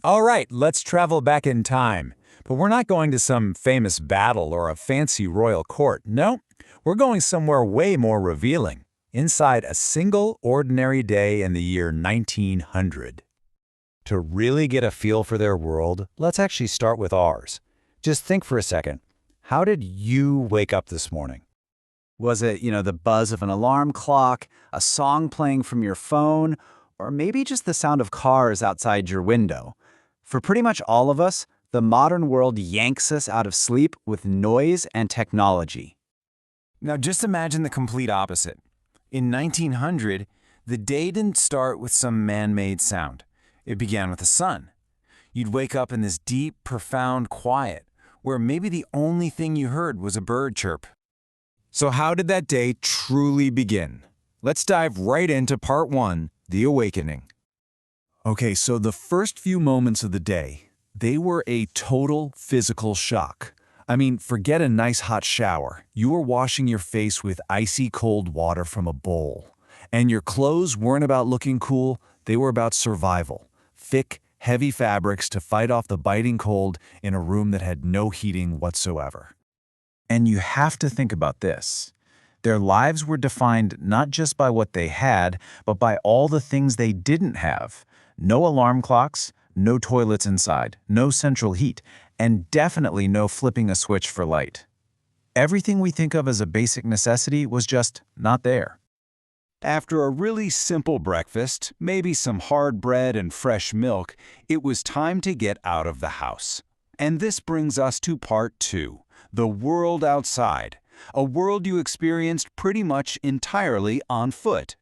All right, let's travel back in time. But we're not going to some famous battle or a fancy royal court. No, we're going somewhere way more revealing. Inside a single ordinary day in the year 1900. To really get a feel for their world, let's actually start with ours. Just think for a second. How did you wake up this morning? Was it, the buzz of an alarm clock, a song playing from your phone, or maybe just the sound of cars outside your window? For pretty much all of us, the modern world yanks us out of sleep with noise and technology. Now just imagine the complete opposite. In 1900, the day didn't start with some man-made sound. It began with the sun. You'd wake up in this deep, profound quiet, where maybe the only thing you heard was a bird chirp. So how did that day truly begin? Let's dive right into part 1, the awakening. Okay, so the first few moments of the day, they were a total physical shock. I mean, forget a nice hot shower. You were washing your face with icy cold water from a bowl. And your clothes weren't about looking cool, they were about survival. Thick, heavy fabrics to fight off the biting cold in a room that had no heating whatsoever. And you have to think about this. Their lives were defined not just by what they had, but by all the things they didn't have. No alarm clocks, no toilets inside, no central heat, and definitely no flipping a switch for light. Everything we think of as a basic necessity was just not there. After a really simple breakfast, maybe some hard bread and fresh milk, it was time to get out of the house. And this brings us to part 2, the world outside, a world you experienced pretty much entirely on foot.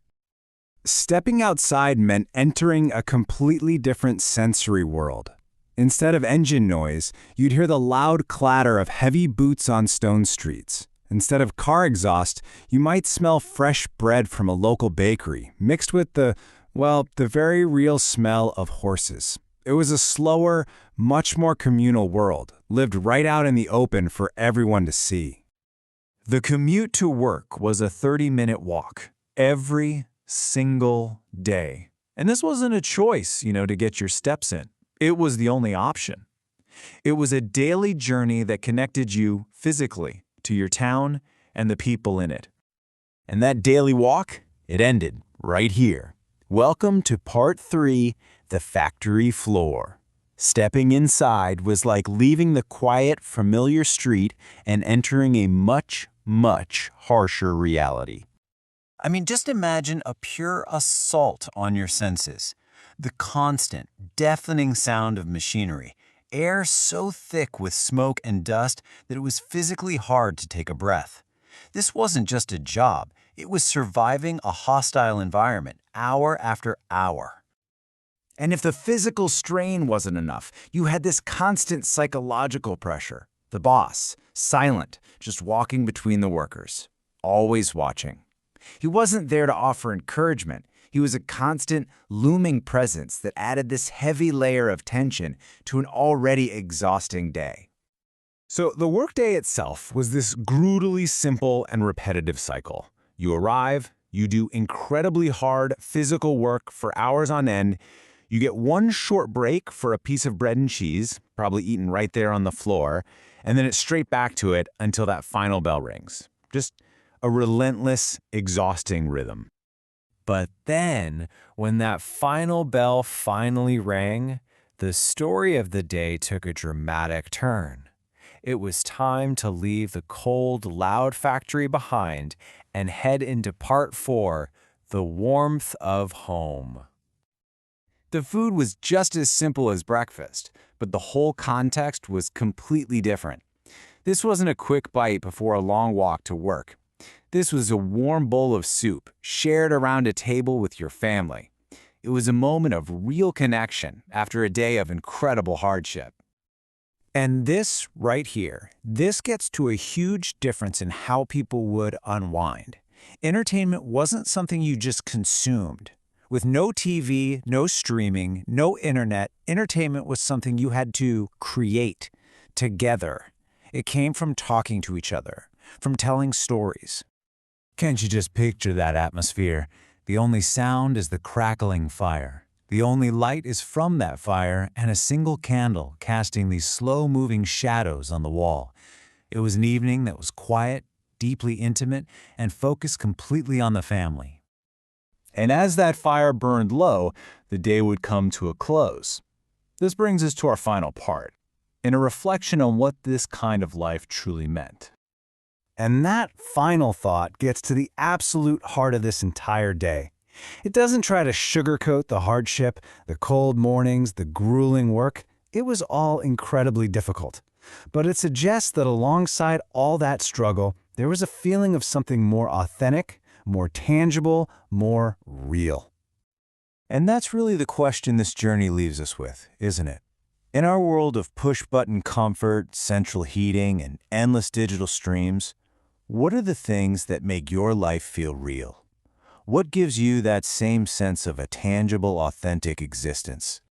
Stepping outside meant entering a completely different sensory world. Instead of engine noise, you'd hear the loud clatter of heavy boots on stone streets. Instead of car exhaust, you might smell fresh bread from a local bakery, mixed with the very real smell of horses. It was a slower, much more communal world, lived right out in the open for everyone to see. The commute to work was a 30-minute walk, every single day. And this wasn't a choice, to get your steps in. It was the only option. It was a daily journey that connected you physically to your town and the people in it. And that daily walk, it ended right here. Welcome to part 3, the factory floor. Stepping inside was like leaving the quiet, familiar street and entering a much, much harsher reality. I mean, just imagine a pure assault on your senses. The constant, deafening sound of machinery, air so thick with smoke and dust that it was physically hard to take a breath. This wasn't just a job, it was surviving a hostile environment, hour after hour. And if the physical strain wasn't enough, you had this constant psychological pressure. The boss, silent, just walking between the workers, always watching. He wasn't there to offer encouragement. He was a constant, looming presence that added this heavy layer of tension to an already exhausting day. So the workday itself was this brutally simple and repetitive cycle. You arrive, you do incredibly hard physical work for hours on end, you get one short break for a piece of bread and cheese, probably eaten right there on the floor, and then it's straight back to it until that final bell rings. Just a relentless, exhausting rhythm. But then, when that final bell finally rang, the story of the day took a dramatic turn. It was time to leave the cold, loud factory behind and head into part 4, the warmth of home. The food was just as simple as breakfast, but the whole context was completely different. This wasn't a quick bite before a long walk to work. This was a warm bowl of soup, shared around a table with your family. It was a moment of real connection after a day of incredible hardship. And this right here, this gets to a huge difference in how people would unwind. Entertainment wasn't something you just consumed. With no TV, no streaming, no internet, entertainment was something you had to create together. It came from talking to each other, from telling stories. Can't you just picture that atmosphere? The only sound is the crackling fire, The only light is from that fire and a single candle casting these slow-moving shadows on the wall. It was an evening that was quiet, deeply intimate, and focused completely on the family. And as that fire burned low, the day would come to a close. This brings us to our final part, in a reflection on what this kind of life truly meant. And that final thought gets to the absolute heart of this entire day. It doesn't try to sugarcoat the hardship, the cold mornings, the grueling work. It was all incredibly difficult. But it suggests that alongside all that struggle, there was a feeling of something more authentic, more tangible, more real. And that's really the question this journey leaves us with, isn't it? In our world of push-button comfort, central heating, and endless digital streams, what are the things that make your life feel real? What gives you that same sense of a tangible, authentic existence?